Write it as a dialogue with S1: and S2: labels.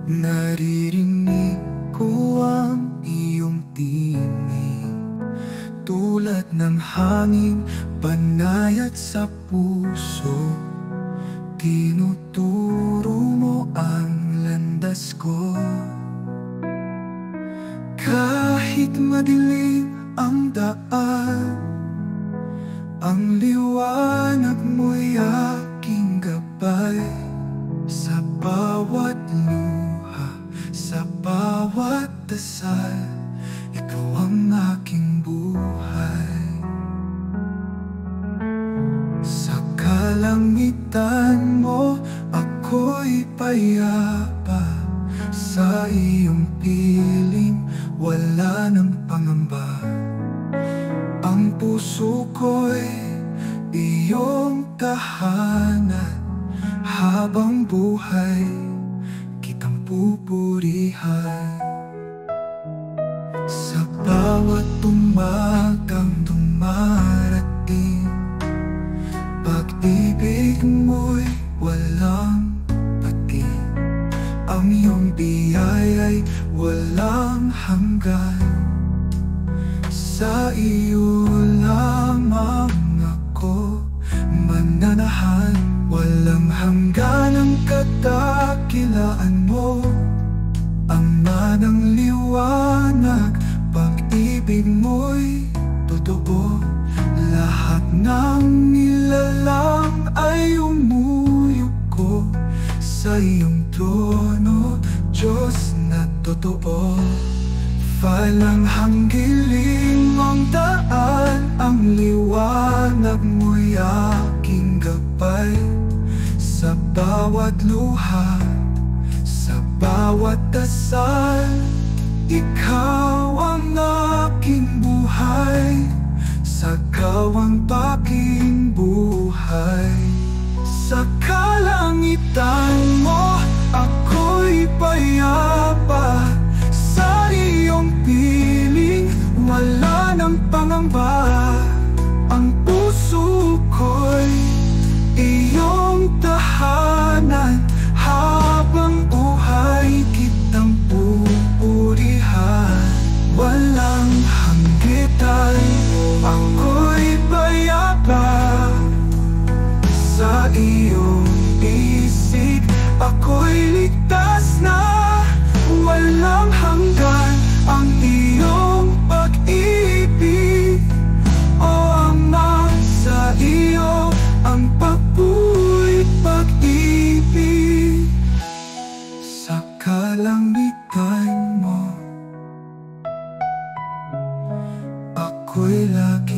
S1: Naririnig ko ang iyong tinig, tulad ng hangin, panay at sa puso. Tinuturo mo ang landas ko. Kahit madilim ang daan, ang liwanag mo'y aking gabay. Sa bawat luha, sa bawat dasal, ikaw ang aking buhay. Sa kalangitan mo, ako'y payapa. Sa iyong piling, wala ng pangamba. Ang puso ko'y iyong tahanan. Habang buhay, kitang pupurihan. Sa bawat umagang dumarating, pag-ibig mo'y walang pati. Ang iyong biyaya'y walang hanggan. Sa iyo lamang ako mananahan. Walang hanggan ang kadakilaan mo, Ama ng liwanag. Pag-ibig mo'y totoo. Lahat ng nilalang ay umuyuko sa iyong trono, Diyos na totoo. Walang hanggiling ang daan, ang liwanag mo'y aking gabay. Sa bawat luha, sa bawat dasal, ikaw ang aking buhay. Sa gawang aking buhay. Sa kalangitan mo, ako'y payapa. Sa iyong piling, wala ng pangamba. Ang puso ko'y iyong tahanan. Habang buhay, kitang pupurihan. Walang hanggitan, ako'y payapa. Sa iyong isig, ako'y ligtas na. Walang hanggan ang iyong pag-ibig. O Ama, sa iyo ang pagbuhay, pag-ibig. Sa kalangitan mo, ako'y lagi